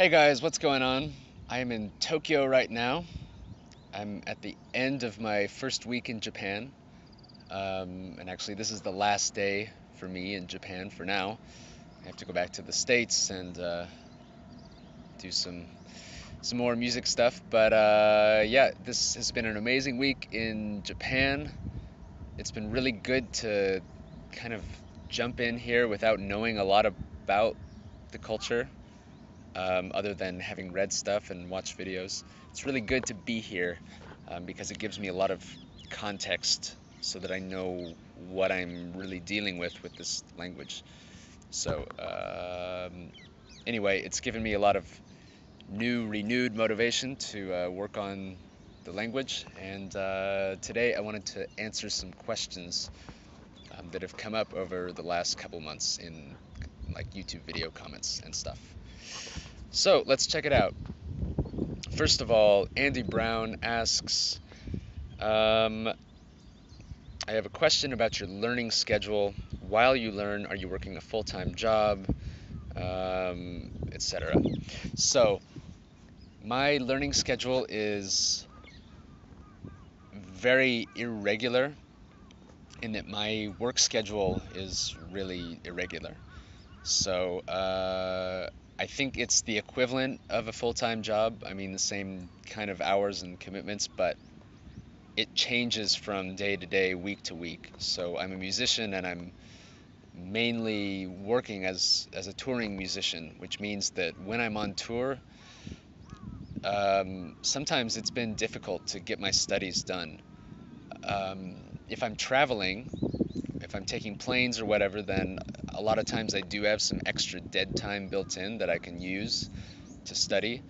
Hey guys, what's going on? I am in Tokyo right now. I'm at the end of my first week in Japan. And actually, this is the last day for me in Japan for now. I have to go back to the States and do some more music stuff. But yeah, this has been an amazing week in Japan. It's been really good to kind of jump in here without knowing a lot about the culture, other than having read stuff and watched videos. It's really good to be here because it gives me a lot of context so that I know what I'm really dealing with this language. So, anyway, it's given me a lot of renewed motivation to work on the language. And today I wanted to answer some questions that have come up over the last couple months in like YouTube video comments and stuff. So let's check it out. First of all, Andy Brown asks, I have a question about your learning schedule. While you learn, are you working a full-time job, etc.? So my learning schedule is very irregular in that my work schedule is really irregular. So I think it's the equivalent of a full-time job. I mean, the same kind of hours and commitments, but it changes from day to day, week to week. So I'm a musician and I'm mainly working as a touring musician, which means that when I'm on tour, sometimes it's been difficult to get my studies done. If I'm traveling, if I'm taking planes or whatever, then a lot of times I do have some extra dead time built in that I can use to study.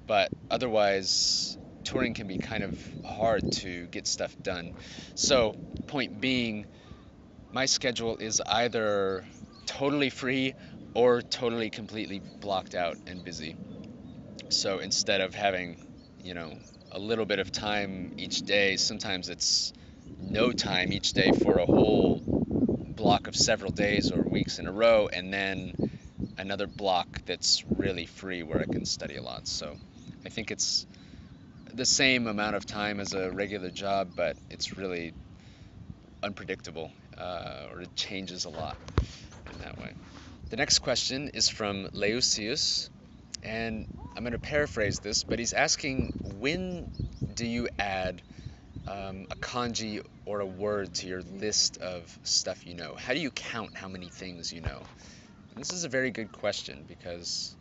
But otherwise, touring can be kind of hard to get stuff done. So, point being, my schedule is either totally free or totally completely blocked out and busy. So instead of having, you know, a little bit of time each day, sometimes it's no time each day for a whole block of several days or weeks in a row, and then another block that's really free where I can study a lot. So I think it's the same amount of time as a regular job, but it's really unpredictable, or it changes a lot in that way. The next question is from Leucius, and I'm going to paraphrase this, but he's asking, when do you add a kanji or a word to your list of stuff you know? How do you count how many things you know? And this is a very good question because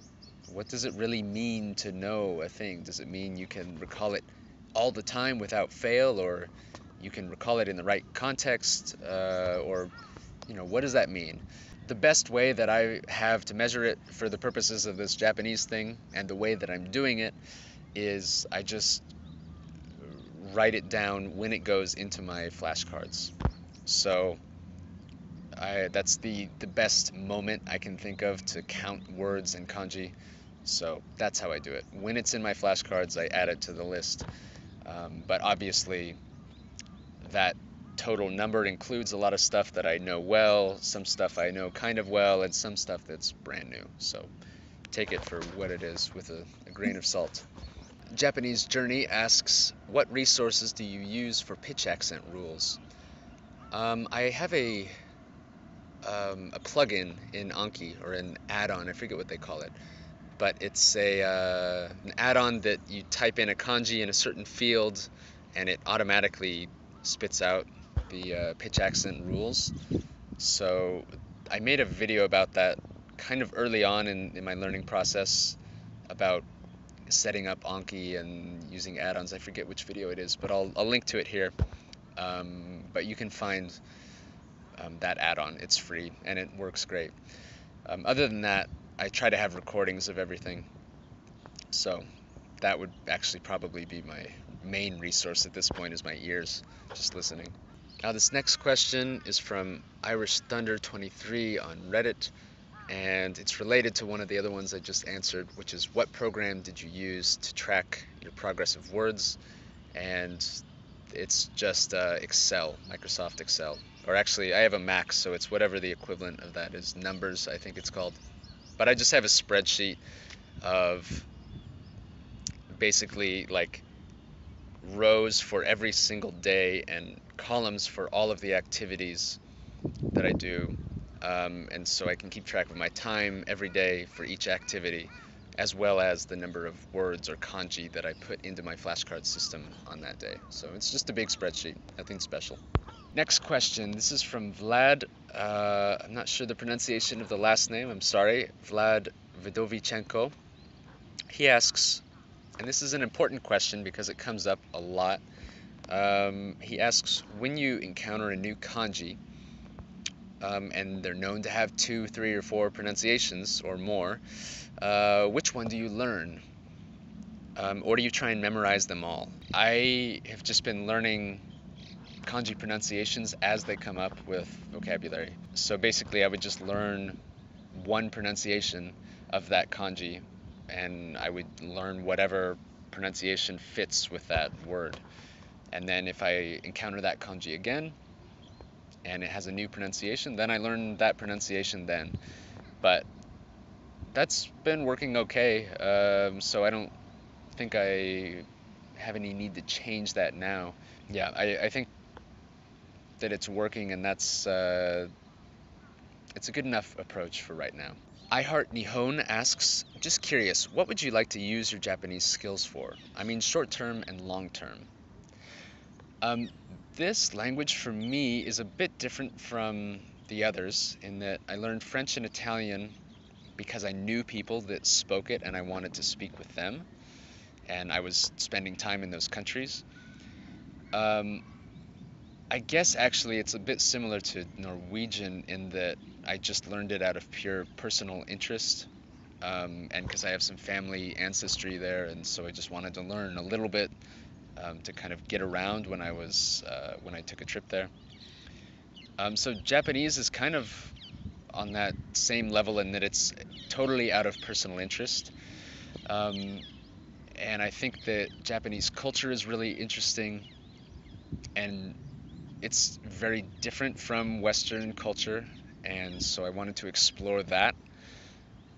what does it really mean to know a thing? Does it mean you can recall it all the time without fail, or you can recall it in the right context, or what does that mean? The best way that I have to measure it for the purposes of this Japanese thing and the way that I'm doing it is I just write it down when it goes into my flashcards. So that's the best moment I can think of to count words in kanji. So that's how I do it. When it's in my flashcards, I add it to the list. But obviously, that total number includes a lot of stuff that I know well, some stuff I know kind of well, and some stuff that's brand new. So take it for what it is with a grain of salt. Japanese Journey asks, what resources do you use for pitch accent rules? I have a plugin in Anki, or an add-on, I forget what they call it, but it's an add-on that you type in a kanji in a certain field and it automatically spits out the pitch accent rules. So I made a video about that kind of early on in my learning process, about setting up Anki and using add-ons. I forget which video it is, but I'll link to it here. But you can find that add-on. It's free and it works great. Other than that, I try to have recordings of everything. So that would actually probably be my main resource at this point, is my ears, just listening. Now this next question is from Irish Thunder 23 on Reddit, and it's related to one of the other ones I just answered, which is, what program did you use to track your progress of words? And it's just Excel, Microsoft Excel. Or actually, I have a Mac, so it's whatever the equivalent of that is. Numbers, I think it's called. But I just have a spreadsheet of basically like rows for every single day and columns for all of the activities that I do. And so I can keep track of my time every day for each activity, as well as the number of words or kanji that I put into my flashcard system on that day. So it's just a big spreadsheet, nothing special. Next question. This is from Vlad. I'm not sure the pronunciation of the last name. I'm sorry. Vlad Vidovichenko. He asks, and this is an important question because it comes up a lot. He asks, when you encounter a new kanji, and they're known to have two, three, or four pronunciations or more, which one do you learn? Or do you try and memorize them all? I have just been learning kanji pronunciations as they come up with vocabulary. So basically, I would just learn one pronunciation of that kanji, and I would learn whatever pronunciation fits with that word. And then if I encounter that kanji again, and it has a new pronunciation, then I learn that pronunciation then. But that's been working okay, so I don't think I have any need to change that now. Yeah, I think that it's working, and it's a good enough approach for right now. I Heart Nihon asks, just curious, what would you like to use your Japanese skills for? I mean, short term and long term. Um, this language for me is a bit different from the others in that I learned French and Italian because I knew people that spoke it and I wanted to speak with them, and I was spending time in those countries. Um, I guess actually it's a bit similar to Norwegian in that I just learned it out of pure personal interest, and because I have some family ancestry there, and so I just wanted to learn a little bit to kind of get around when I took a trip there. So Japanese is kind of on that same level in that it's totally out of personal interest. Um, and I think that Japanese culture is really interesting, and it's very different from Western culture, and so I wanted to explore that.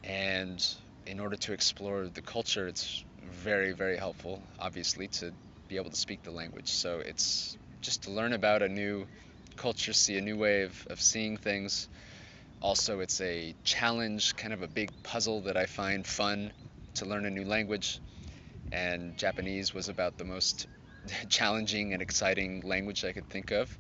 And in order to explore the culture, it's very, very helpful, obviously, to be able to speak the language. So it's just to learn about a new culture, see a new way of seeing things. Also, it's a challenge, kind of a big puzzle that I find fun to learn a new language. And Japanese was about the most challenging and exciting language I could think of,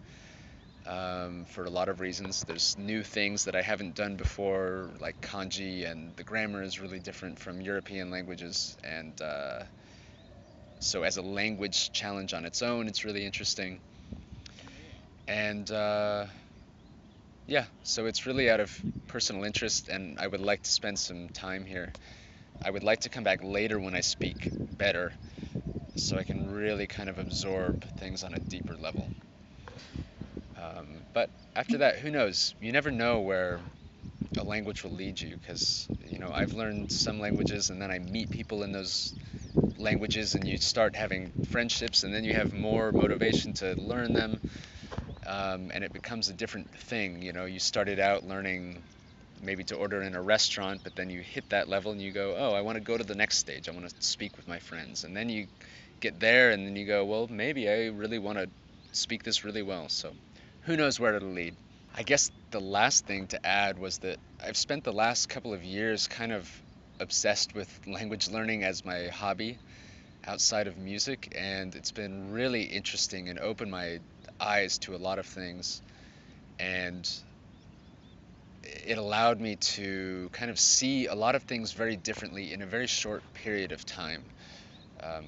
for a lot of reasons. There's new things that I haven't done before, like kanji, and the grammar is really different from European languages. And so, as a language challenge on its own, it's really interesting. And yeah, so it's really out of personal interest, and I would like to spend some time here. I would like to come back later when I speak better, so I can really kind of absorb things on a deeper level. But after that, who knows? You never know where a language will lead you, because I've learned some languages and then I meet people in those languages and you start having friendships and then you have more motivation to learn them, and it becomes a different thing. You started out learning maybe to order in a restaurant, but then you hit that level and you go, oh, I want to go to the next stage. I want to speak with my friends. And then you get there and then you go, well, maybe I really want to speak this really well. So who knows where it'll lead. I guess the last thing to add was that I've spent the last couple of years kind of obsessed with language learning as my hobby outside of music, and it's been really interesting and opened my eyes to a lot of things. And it allowed me to kind of see a lot of things very differently in a very short period of time,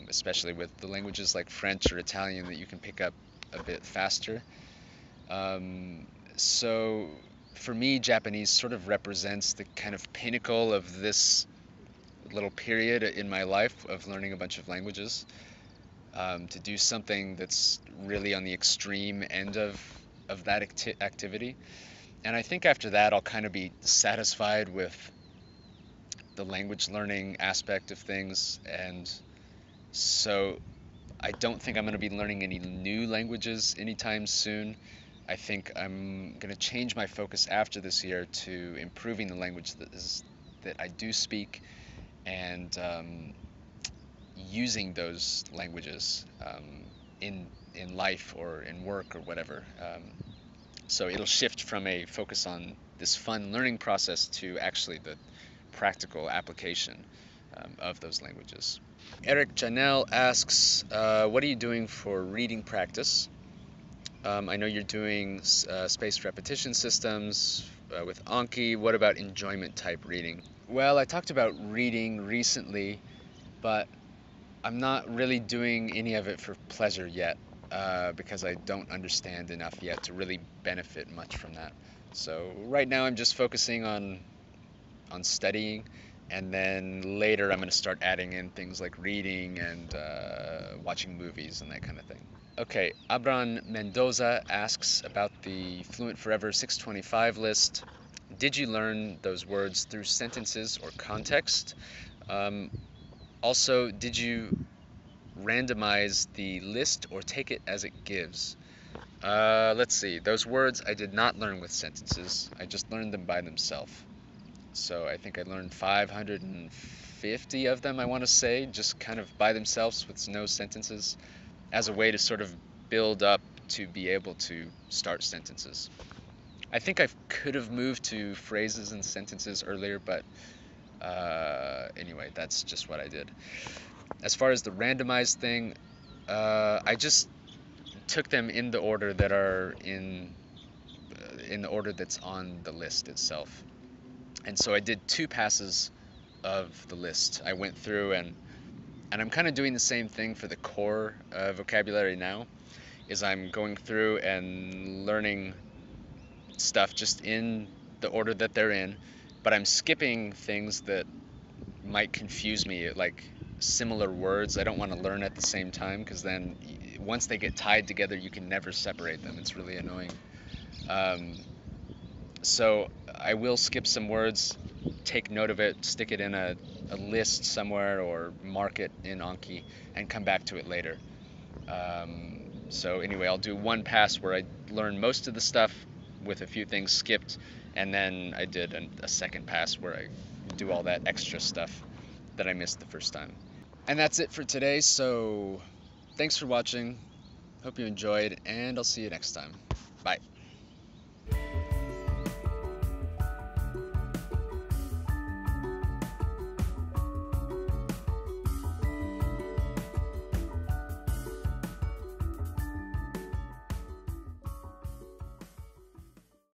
especially with the languages like French or Italian that you can pick up a bit faster. So for me, Japanese sort of represents the kind of pinnacle of this little period in my life of learning a bunch of languages. To do something that's really on the extreme end of that activity. And I think after that, I'll kind of be satisfied with the language learning aspect of things. And so I don't think I'm going to be learning any new languages anytime soon. I think I'm going to change my focus after this year to improving the language that I do speak, and using those languages in life or in work or whatever. So it'll shift from a focus on this fun learning process to actually the practical application of those languages. Eric Janelle asks, what are you doing for reading practice? I know you're doing spaced repetition systems with Anki. What about enjoyment type reading? Well, I talked about reading recently, but I'm not really doing any of it for pleasure yet, because I don't understand enough yet to really benefit much from that. So right now I'm just focusing on studying, and then later I'm going to start adding in things like reading and watching movies and that kind of thing. Okay, Abran Mendoza asks about the Fluent Forever 625 list. Did you learn those words through sentences or context? Um, Also, did you randomize the list or take it as it gives? Let's see. Those words I did not learn with sentences. I just learned them by themselves. So I think I learned 550 of them, I want to say, just kind of by themselves with no sentences, as a way to sort of build up to be able to start sentences. I think I could have moved to phrases and sentences earlier, but anyway, that's just what I did. As far as the randomized thing, I just took them in the order that are in the order that's on the list itself. And so I did 2 passes of the list. I went through and I'm kind of doing the same thing for the core vocabulary now, is I'm going through and learning stuff just in the order that they're in, but I'm skipping things that might confuse me, like similar words I don't want to learn at the same time, because then once they get tied together, you can never separate them. It's really annoying. Um, so I will skip some words, take note of it, stick it in a list somewhere, or mark it in Anki, and come back to it later. So anyway, I'll do 1 pass where I learn most of the stuff with a few things skipped, and then I did a second pass where I do all that extra stuff that I missed the first time. And that's it for today, so thanks for watching. Hope you enjoyed, and I'll see you next time. Bye.